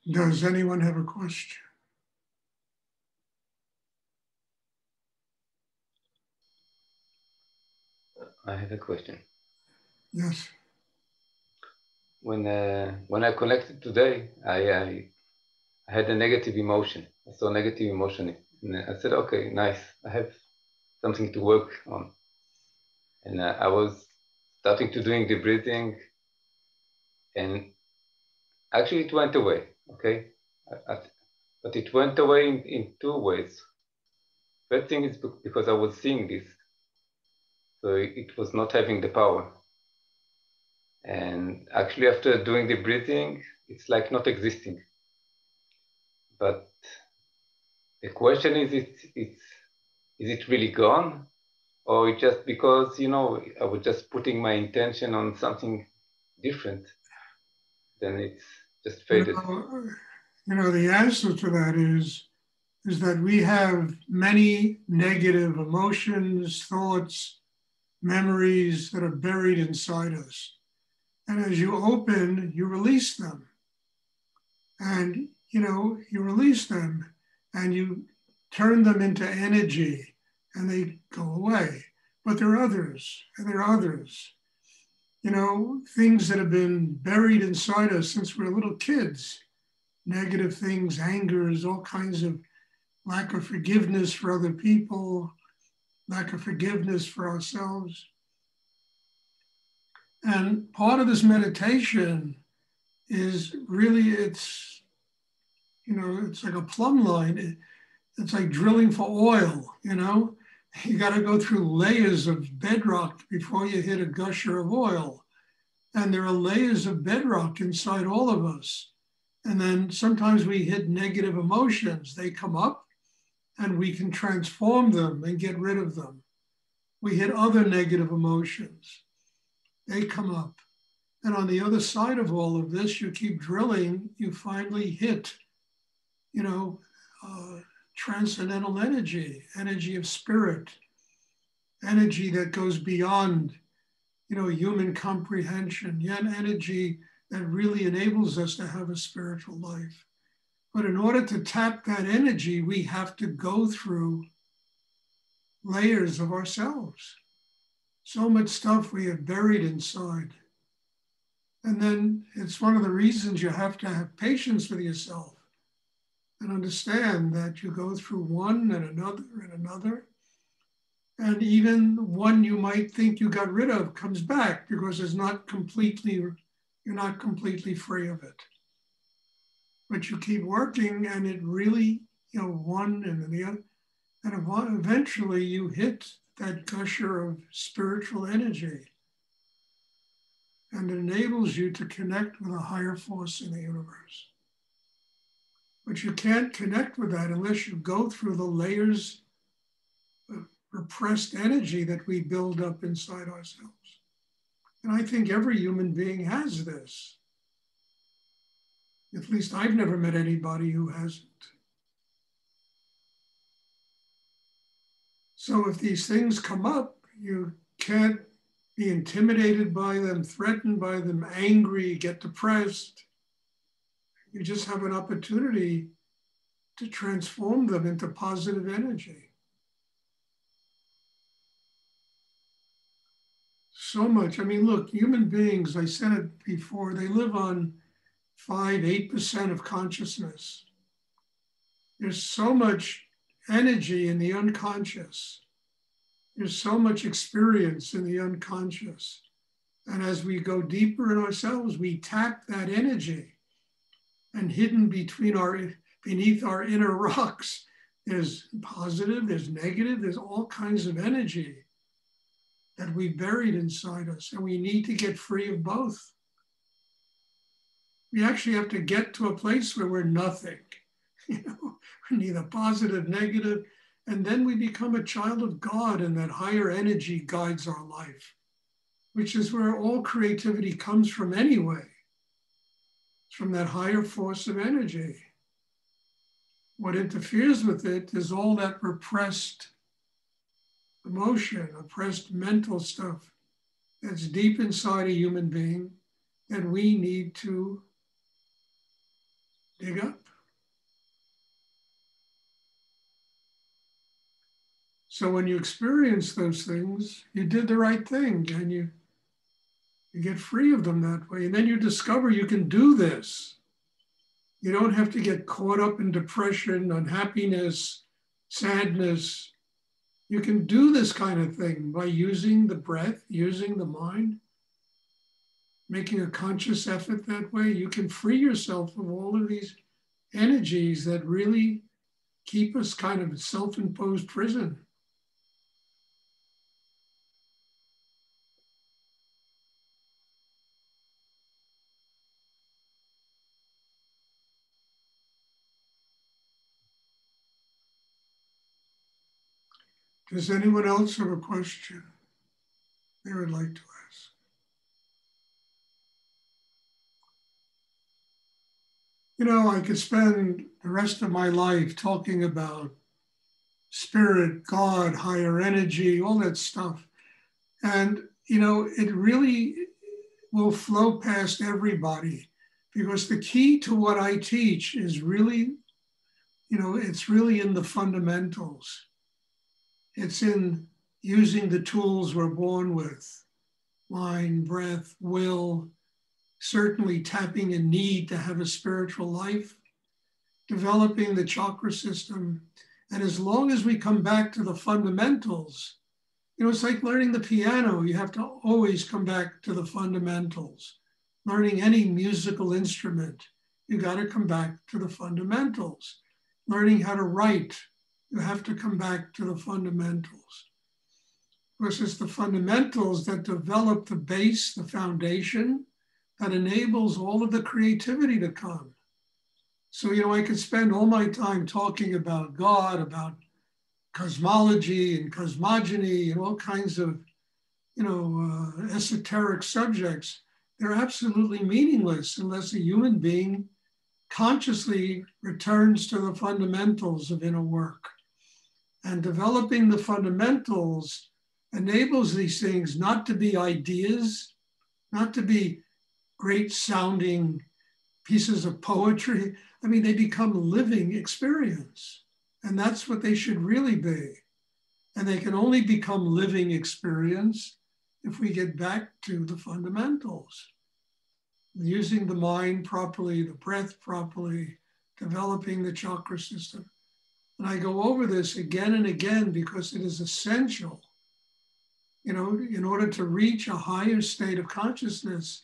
Does anyone have a question? I have a question. Yes. When I connected today, I had a negative emotion. I saw negative emotion, and I said, "Okay, nice. I have something to work on." And I was starting to doing the breathing, and actually it went away. Okay, but it went away in two ways. First thing is because I was seeing this, so it was not having the power. And actually, after doing the breathing, it's like not existing. But the question is, is it really gone? Or just because, I was just putting my intention on something different, then it's just faded. The answer to that is that we have many negative emotions, thoughts, memories that are buried inside us. And as you open, you release them. And, you release them and you turn them into energy and they go away. But there are others, and there are others. Things that have been buried inside us since we were little kids, negative things, angers, all kinds of lack of forgiveness for other people, lack of forgiveness for ourselves. And part of this meditation is really, it's like a plumb line. It's like drilling for oil, You got to go through layers of bedrock before you hit a gusher of oil. And there are layers of bedrock inside all of us. And then sometimes we hit negative emotions. They come up and we can transform them and get rid of them. We hit other negative emotions. They come up. And on the other side of all of this, you keep drilling, you finally hit, transcendental energy of spirit, energy that goes beyond, human comprehension, yet energy that really enables us to have a spiritual life. But in order to tap that energy, we have to go through layers of ourselves. So much stuff we have buried inside. And then it's one of the reasons you have to have patience with yourself and understand that you go through one and another and another. And even one you might think you got rid of comes back because you're not completely free of it. But you keep working and it really, one and then the other. And eventually you hit that gusher of spiritual energy. And it enables you to connect with a higher force in the universe. But you can't connect with that unless you go through the layers of repressed energy that we build up inside ourselves. And I think every human being has this. At least I've never met anybody who hasn't. So if these things come up, you can't be intimidated by them, threatened by them, angry, get depressed. You just have an opportunity to transform them into positive energy. So much. I mean, look, human beings, I said it before, they live on 5-8% of consciousness. There's so much energy in the unconscious. There's so much experience in the unconscious. And as we go deeper in ourselves, we tap that energy. And hidden beneath our inner rocks, there's positive, there's negative, there's all kinds of energy that we buried inside us. And we need to get free of both. We actually have to get to a place where we're nothing. We're neither positive, negative, and then we become a child of God, and that higher energy guides our life, which is where all creativity comes from anyway. It's from that higher force of energy. What interferes with it is all that repressed emotion, repressed mental stuff that's deep inside a human being that we need to dig up. So when you experience those things, you did the right thing, and you get free of them that way. And then you discover you can do this. You don't have to get caught up in depression, unhappiness, sadness. You can do this kind of thing by using the breath, using the mind, making a conscious effort that way. You can free yourself of all of these energies that really keep us kind of a self-imposed prison. Does anyone else have a question they would like to ask? You know, I could spend the rest of my life talking about spirit, God, higher energy, all that stuff. And, you know, it really will flow past everybody, because the key to what I teach is really, you know, it's really in the fundamentals. It's in using the tools we're born with, mind, breath, will, certainly tapping a need to have a spiritual life, developing the chakra system. And as long as we come back to the fundamentals, you know, it's like learning the piano. You have to always come back to the fundamentals. Learning any musical instrument, you got to come back to the fundamentals. Learning how to write, you have to come back to the fundamentals. Because it's the fundamentals that develop the base, the foundation, that enables all of the creativity to come. So, you know, I could spend all my time talking about God, about cosmology and cosmogony and all kinds of, you know, esoteric subjects. They're absolutely meaningless unless a human being consciously returns to the fundamentals of inner work. And developing the fundamentals enables these things not to be ideas, not to be great sounding pieces of poetry. I mean, they become living experience. And that's what they should really be. And they can only become living experience if we get back to the fundamentals. Using the mind properly, the breath properly, developing the chakra system. And I go over this again and again because it is essential. You know, in order to reach a higher state of consciousness,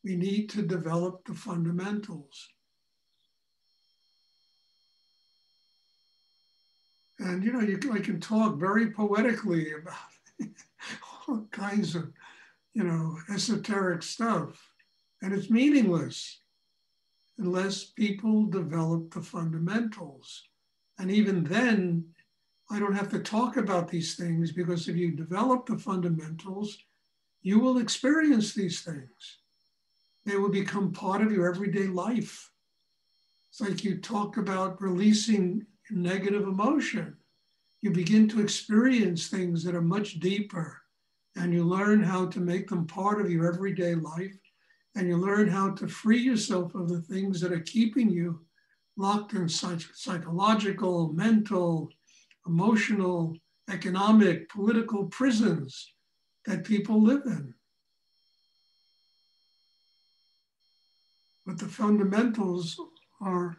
we need to develop the fundamentals. And, you know, I can talk very poetically about all kinds of, you know, esoteric stuff. And it's meaningless unless people develop the fundamentals. And even then, I don't have to talk about these things, because if you develop the fundamentals, you will experience these things. They will become part of your everyday life. It's like you talk about releasing negative emotion. You begin to experience things that are much deeper, and you learn how to make them part of your everyday life, and you learn how to free yourself of the things that are keeping you locked in such psychological, mental, emotional, economic, political prisons that people live in. But the fundamentals are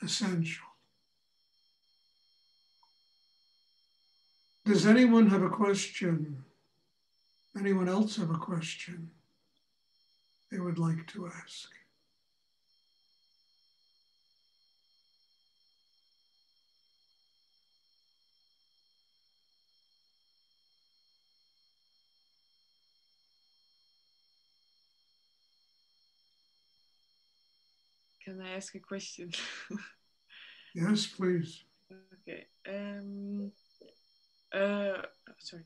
essential. Does anyone have a question? Anyone else have a question they would like to ask? Can I ask a question? Yes, please. Okay. Sorry.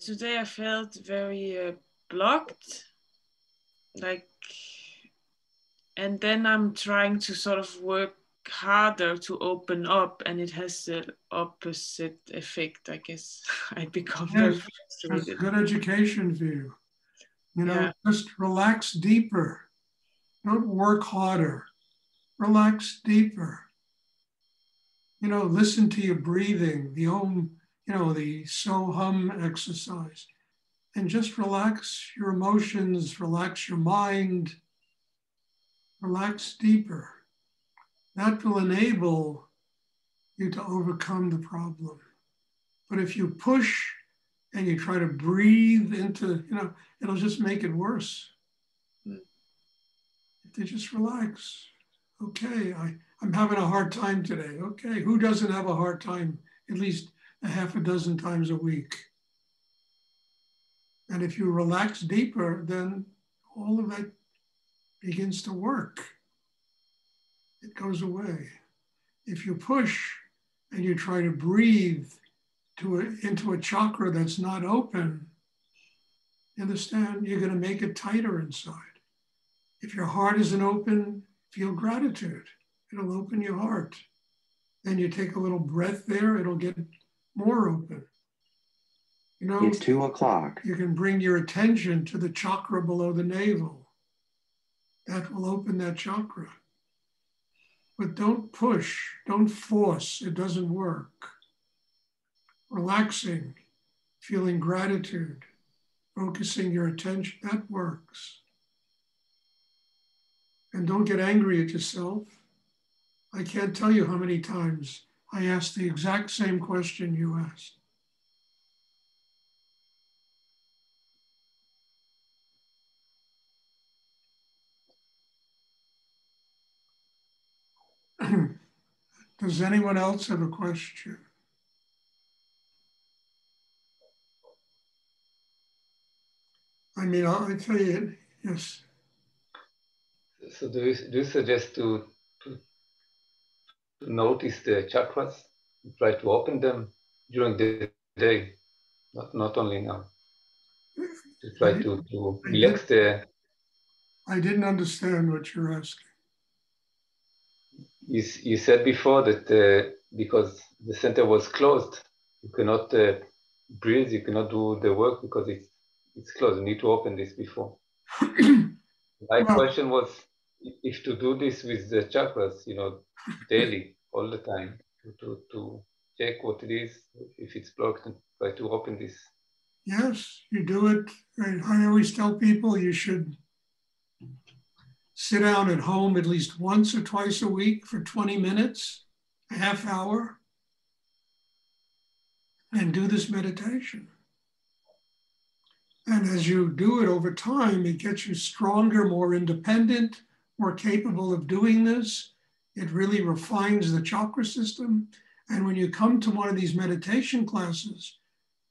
Today I felt very blocked, like, and then I'm trying to sort of work harder to open up, and it has the opposite effect, I guess. I become very Yes, that's frustrated. good education for you. You know, Yeah. just relax deeper. Don't work harder. relax deeper. Listen to your breathing, the Om, the So-Hum exercise, and just relax your emotions, relax your mind, relax deeper. That will enable you to overcome the problem. But if you push and you try to breathe into, it'll just make it worse. If you just relax, okay, I'm having a hard time today. Okay, who doesn't have a hard time at least a half a dozen times a week? And if you relax deeper, then all of that begins to work. It goes away. If you push and you try to breathe into a chakra that's not open, you understand, you're going to make it tighter inside. If your heart isn't open, feel gratitude. It'll open your heart. Then you take a little breath there, it'll get more open. It's 2 o'clock. You can bring your attention to the chakra below the navel. That will open that chakra. But don't push, don't force, it doesn't work. Relaxing, feeling gratitude, focusing your attention, that works. And don't get angry at yourself. I can't tell you how many times I asked the exact same question you asked. Does anyone else have a question? I mean, I'll tell you, yes. So do you suggest to notice the chakras, try to open them during the day, not only now, to try to relax the... I didn't understand what you're asking. You said before that because the center was closed, you cannot breathe, you cannot do the work because it's closed. You need to open this before. My question was if to do this with the chakras, daily, all the time, to check what it is, if it's blocked, and try to open this. Yes, you do it. I always tell people you should sit down at home at least once or twice a week for 20 minutes, a half hour, and do this meditation. And as you do it over time, it gets you stronger, more independent, more capable of doing this. It really refines the chakra system. And when you come to one of these meditation classes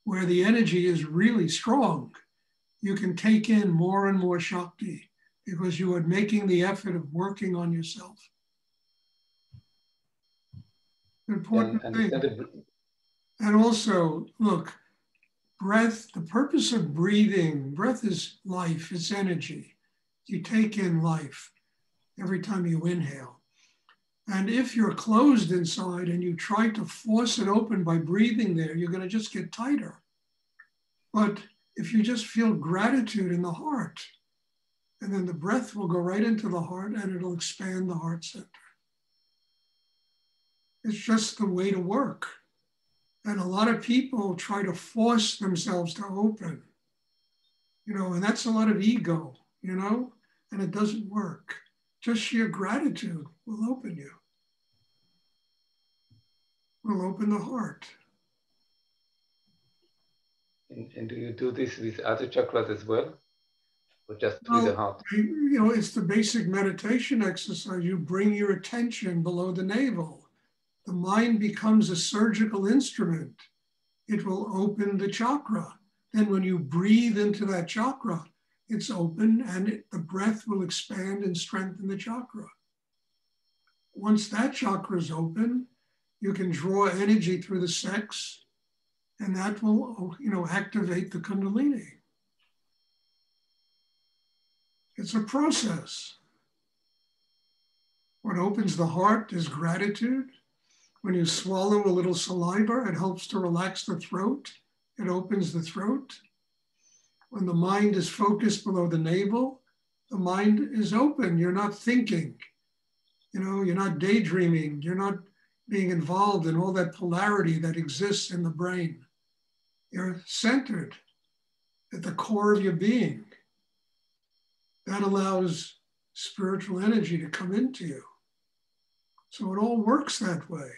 where the energy is really strong, you can take in more and more Shakti because you are making the effort of working on yourself. Important thing. And also, look, breath, the purpose of breathing, breath is life, it's energy. You take in life every time you inhale. And if you're closed inside and you try to force it open by breathing there, you're going to just get tighter. But if you just feel gratitude in the heart, and then the breath will go right into the heart and it'll expand the heart center. It's just the way to work. And a lot of people try to force themselves to open, and that's a lot of ego, and it doesn't work. Just sheer gratitude will open you. Will open the heart. And do you do this with other chakras as well? Or just with the heart? It's the basic meditation exercise. You bring your attention below the navel. The mind becomes a surgical instrument. It will open the chakra. Then when you breathe into that chakra, it's open and the breath will expand and strengthen the chakra. Once that chakra is open, you can draw energy through the sex and that will, activate the Kundalini. It's a process. What opens the heart is gratitude. When you swallow a little saliva, it helps to relax the throat. It opens the throat. When the mind is focused below the navel, the mind is open. You're not thinking. You're not daydreaming. You're not being involved in all that polarity that exists in the brain. You're centered at the core of your being. That allows spiritual energy to come into you. So it all works that way.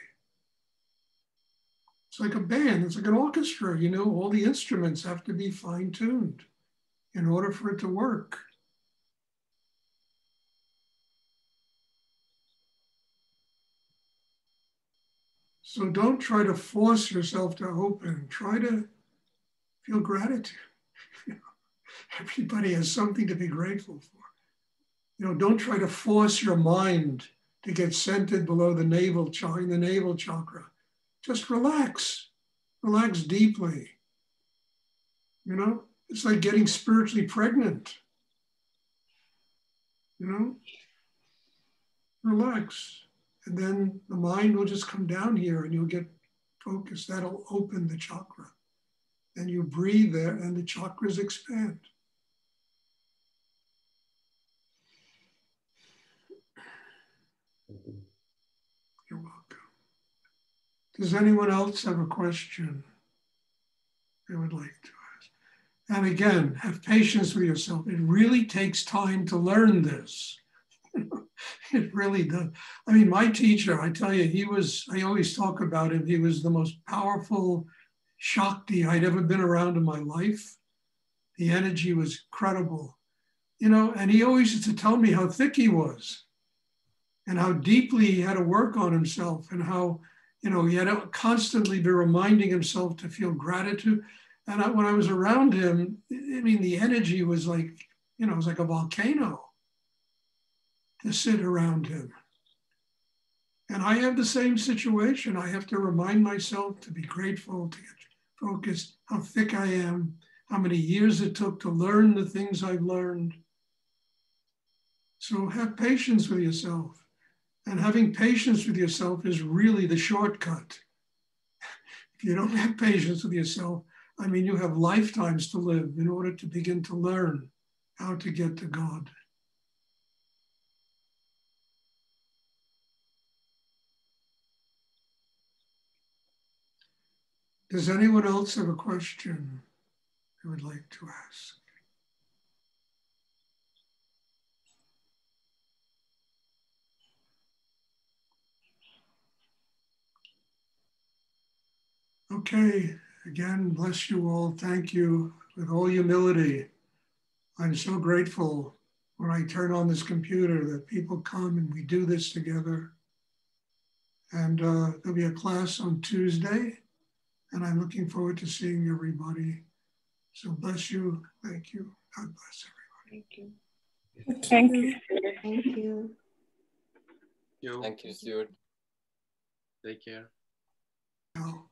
It's like a band, it's like an orchestra, all the instruments have to be fine-tuned in order for it to work. So don't try to force yourself to open. Try to feel gratitude. Everybody has something to be grateful for. Don't try to force your mind to get centered below the navel chakra, in the navel chakra. Just relax. Relax deeply. It's like getting spiritually pregnant. Relax. And then the mind will just come down here and you'll get focused. That'll open the chakra. And you breathe there and the chakras expand. You're welcome. Does anyone else have a question they would like to ask? And again, have patience with yourself. It really takes time to learn this. It really does. I mean, my teacher, I tell you, I always talk about him. He was the most powerful Shakti I'd ever been around in my life. The energy was incredible, and he always used to tell me how thick he was and how deeply he had to work on himself and how, he had to constantly be reminding himself to feel gratitude. And when I was around him, I mean, the energy was like, it was like a volcano to sit around him. And I have the same situation. I have to remind myself to be grateful, to get focused, how thick I am, how many years it took to learn the things I've learned. So have patience with yourself. And having patience with yourself is really the shortcut. If you don't have patience with yourself, I mean, you have lifetimes to live in order to begin to learn how to get to God. Does anyone else have a question they would like to ask? Okay, again, bless you all. Thank you with all humility. I'm so grateful when I turn on this computer that people come and we do this together. And there'll be a class on Tuesday, and I'm looking forward to seeing everybody. So bless you. Thank you. God bless everybody. Thank you. Thank you. Thank you. Thank you, Stuart. Take care. Ciao.